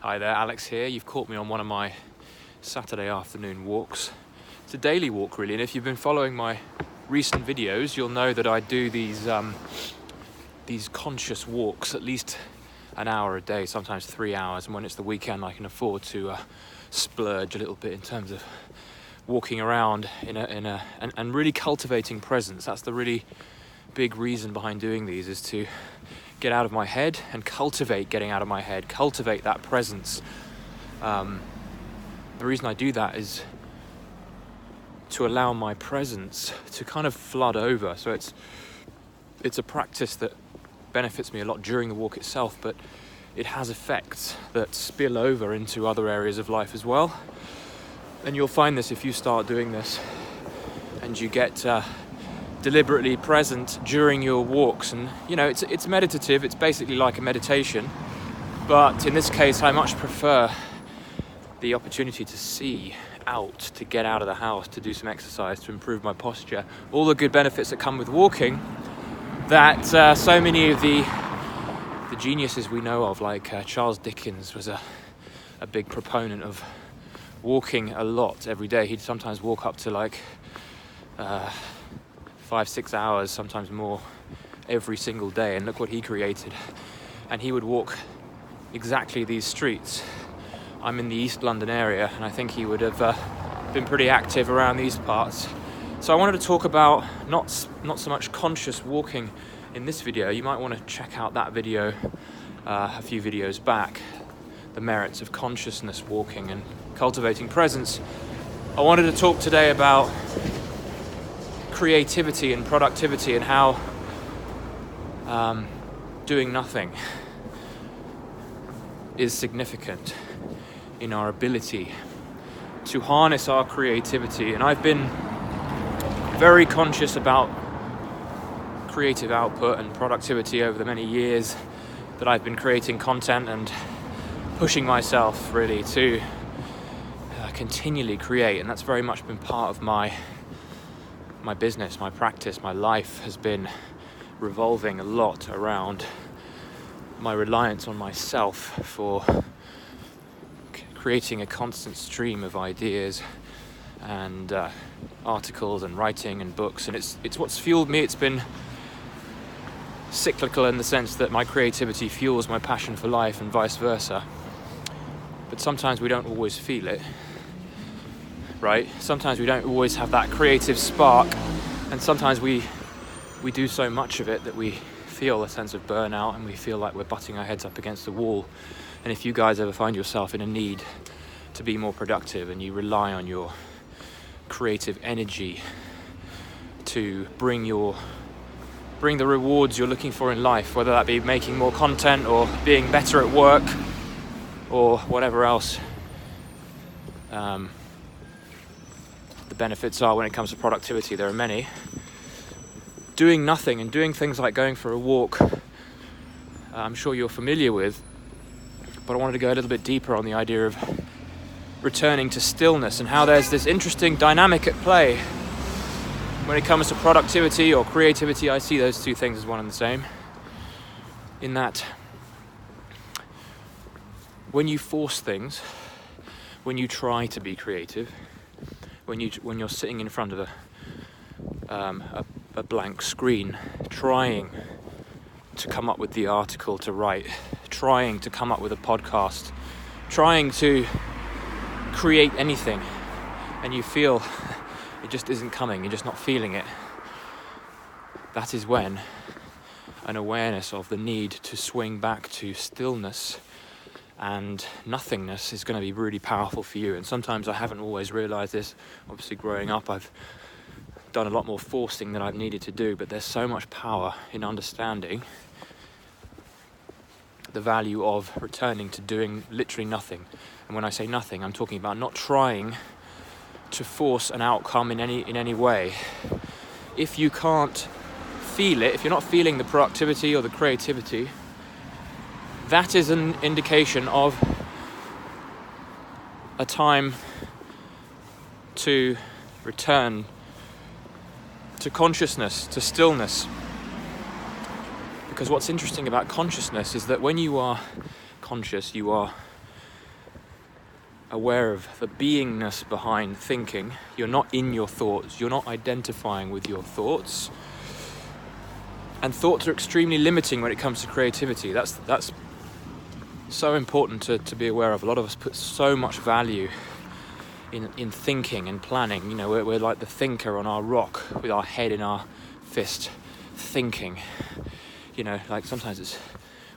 Hi there, Alex here. You've caught me on one of my Saturday afternoon walks. It's a daily walk really, and if you've been following my recent videos, you'll know that I do these conscious walks at least an hour a day, sometimes 3 hours, and when it's the weekend I can afford to splurge a little bit in terms of walking around and really cultivating presence. That's the really big reason behind doing these, is to get out of my head and cultivate getting out of my head, cultivate that presence. The reason I do that is to allow my presence to kind of flood over. So it's a practice that benefits me a lot during the walk itself, but it has effects that spill over into other areas of life as well. And you'll find this if you start doing this and you get deliberately present during your walks. And you know, it's meditative, it's basically like a meditation, but in this case I much prefer the opportunity to see out, to get out of the house, to do some exercise, to improve my posture, all the good benefits that come with walking that so many of the geniuses we know of, like Charles Dickens was a big proponent of walking a lot every day. He'd sometimes walk up to like 5-6 hours, sometimes more, every single day, and look what he created. And he would walk exactly these streets. I'm in the East London area, and I think he would have been pretty active around these parts. So I wanted to talk about not so much conscious walking in this video. You might want to check out that video a few videos back, the merits of consciousness walking and cultivating presence. I wanted to talk today about creativity and productivity, and how doing nothing is significant in our ability to harness our creativity. And I've been very conscious about creative output and productivity over the many years that I've been creating content and pushing myself really to continually create, and that's very much been part of my business, my practice. My life has been revolving a lot around my reliance on myself for creating a constant stream of ideas and articles and writing and books, and it's what's fueled me. It's been cyclical in the sense that my creativity fuels my passion for life and vice versa, but sometimes we don't always feel it, right? Sometimes we don't always have that creative spark, and sometimes we do so much of it that we feel a sense of burnout and we feel like we're butting our heads up against the wall. And if you guys ever find yourself in a need to be more productive and you rely on your creative energy to bring the rewards you're looking for in life, whether that be making more content or being better at work or whatever else the benefits are when it comes to productivity, there are many. Doing nothing and doing things like going for a walk, I'm sure you're familiar with, but I wanted to go a little bit deeper on the idea of returning to stillness and how there's this interesting dynamic at play when it comes to productivity or creativity. I see those two things as one and the same, in that when you force things, when you try to be creative, when you're sitting in front of a blank screen, trying to come up with the article to write, trying to come up with a podcast, trying to create anything, and you feel it just isn't coming, you're just not feeling it, that is when an awareness of the need to swing back to stillness and nothingness is going to be really powerful for you. And sometimes I haven't always realized this. Obviously growing up I've done a lot more forcing than I've needed to do, but there's so much power in understanding the value of returning to doing literally nothing. And when I say nothing, I'm talking about not trying to force an outcome in any way. If you can't feel it, if you're not feeling the productivity or the creativity, that is an indication of a time to return to consciousness, to stillness. Because what's interesting about consciousness is that when you are conscious, you are aware of the beingness behind thinking. You're not in your thoughts. You're not identifying with your thoughts. And thoughts are extremely limiting when it comes to creativity. That's so important to be aware of. A lot of us put so much value in thinking and planning. You know, we're like the thinker on our rock with our head in our fist, thinking. You know, like sometimes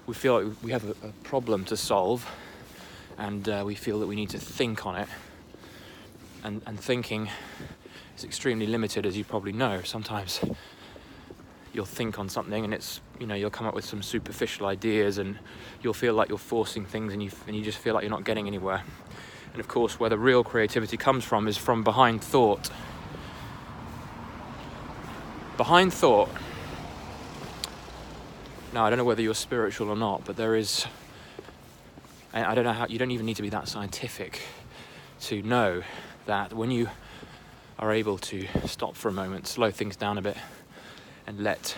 we feel like we have a problem to solve, and we feel that we need to think on it. And thinking is extremely limited, as you probably know. Sometimes you'll think on something and it's, you know, you'll come up with some superficial ideas and you'll feel like you're forcing things and you just feel like you're not getting anywhere. And of course, where the real creativity comes from is from behind thought. Behind thought. Now, I don't know whether you're spiritual or not, but there is, I don't know how, you don't even need to be that scientific to know that when you are able to stop for a moment, slow things down a bit, and let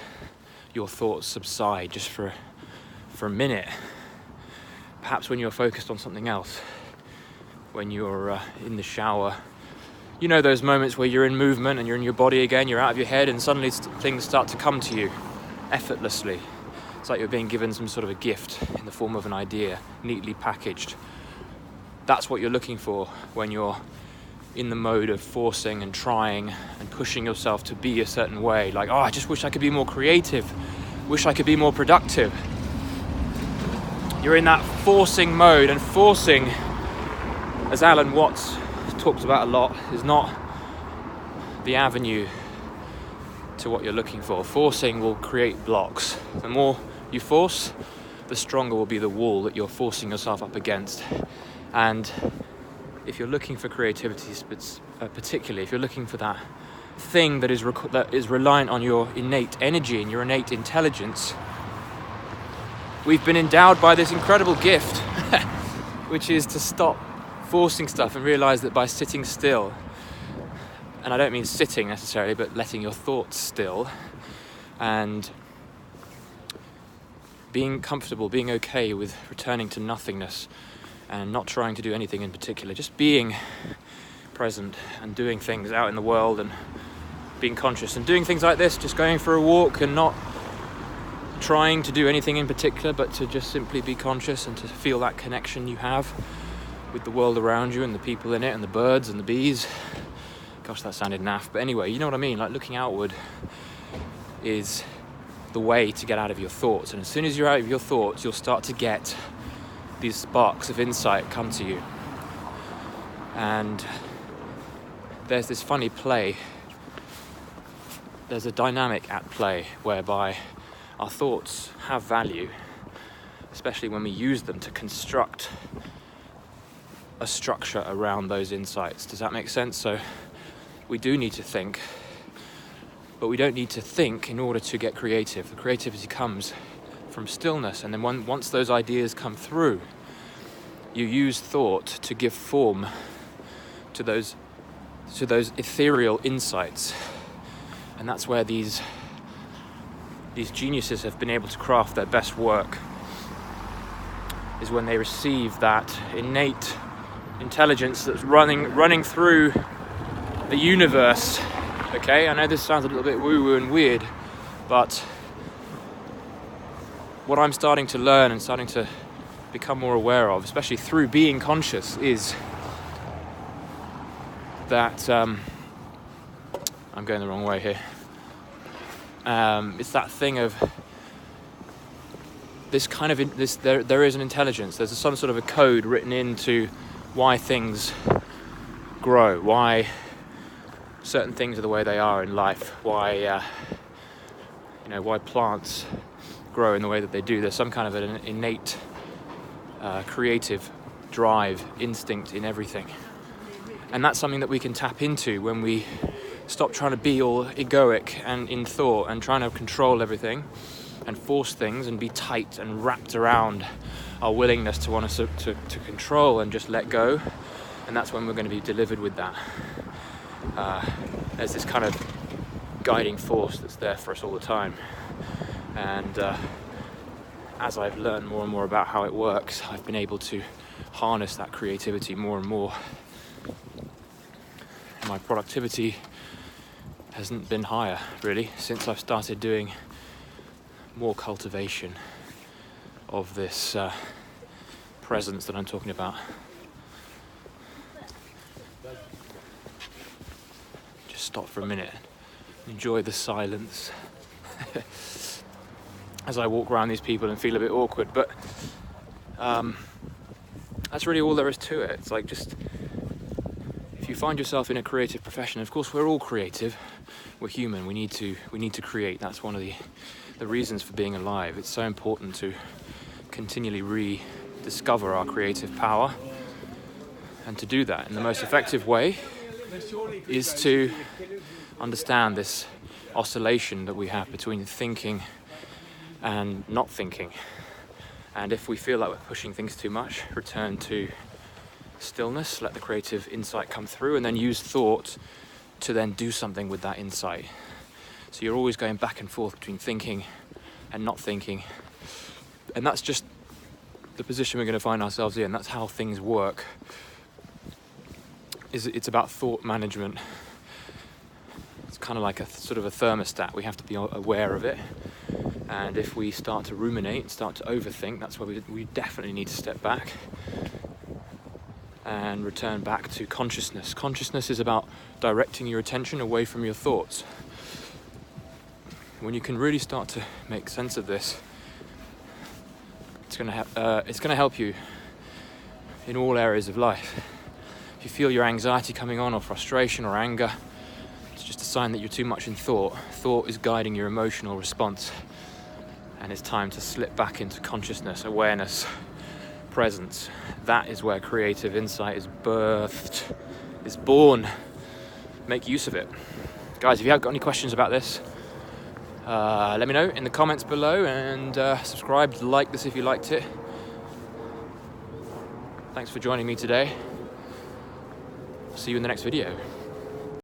your thoughts subside just for a minute, perhaps when you're focused on something else, when you're in the shower, you know, those moments where you're in movement and you're in your body again, you're out of your head, and suddenly things start to come to you effortlessly. It's like you're being given some sort of a gift in the form of an idea, neatly packaged. That's what you're looking for when you're in the mode of forcing and trying and pushing yourself to be a certain way. Like, oh, I just wish I could be more creative, wish I could be more productive. You're in that forcing mode, and forcing, as Alan Watts talks about a lot, is not the avenue to what you're looking for. Forcing will create blocks. The more you force, the stronger will be the wall that you're forcing yourself up against. And if you're looking for creativity, particularly if you're looking for that thing that is reliant on your innate energy and your innate intelligence, we've been endowed by this incredible gift, which is to stop forcing stuff and realize that by sitting still, and I don't mean sitting necessarily, but letting your thoughts still and being comfortable, being okay with returning to nothingness and not trying to do anything in particular, just being present and doing things out in the world and being conscious and doing things like this, just going for a walk and not trying to do anything in particular, but to just simply be conscious and to feel that connection you have with the world around you and the people in it and the birds and the bees. Gosh, that sounded naff, but anyway, you know what I mean. Like, looking outward is the way to get out of your thoughts, and as soon as you're out of your thoughts, you'll start to get these sparks of insight come to you. And there's this funny play, there's a dynamic at play whereby our thoughts have value, especially when we use them to construct a structure around those insights. Does that make sense? So we do need to think, but we don't need to think in order to get creative. The creativity comes from stillness, and then once those ideas come through, you use thought to give form to those ethereal insights. And that's where these geniuses have been able to craft their best work, is when they receive that innate intelligence that's running through the universe. Okay, I know this sounds a little bit woo-woo and weird, but what I'm starting to learn and starting to become more aware of, especially through being conscious, is that I'm going the wrong way here. It's that thing of this kind of there is an intelligence. There's some sort of a code written into why things grow, why certain things are the way they are in life, why why plants grow in the way that they do. There's some kind of an innate creative drive, instinct in everything, and that's something that we can tap into when we stop trying to be all egoic and in thought and trying to control everything and force things and be tight and wrapped around our willingness to want to control and just let go. And that's when we're going to be delivered with that. There's this kind of guiding force that's there for us all the time, and as I've learned more and more about how it works, I've been able to harness that creativity more and more. My productivity hasn't been higher, really, since I've started doing more cultivation of this presence that I'm talking about. Just stop for a minute, enjoy the silence as I walk around these people and feel a bit awkward, but that's really all there is to it. It's like, just if you find yourself in a creative profession, of course we're all creative, we're human, we need to create. That's one of the reasons for being alive. It's so important to continually rediscover our creative power, and to do that in the most effective way is to understand this oscillation that we have between thinking and not thinking. And if we feel like we're pushing things too much, return to stillness, let the creative insight come through, and then use thought to then do something with that insight. So you're always going back and forth between thinking and not thinking, and that's just the position we're going to find ourselves in. That's how things work. It's about thought management. It's kind of like a sort of a thermostat. We have to be aware of it, and if we start to ruminate, start to overthink, that's where we definitely need to step back and return back to consciousness. Consciousness is about directing your attention away from your thoughts. When you can really start to make sense of this, it's going to help you in all areas of life. If you feel your anxiety coming on, or frustration or anger, it's just a sign that you're too much in thought. Thought is guiding your emotional response, and it's time to slip back into consciousness, awareness, presence. That is where creative insight is birthed, is born. Make use of it. Guys, if you have got any questions about this, let me know in the comments below, and subscribe, like this if you liked it. Thanks for joining me today. See you in the next video.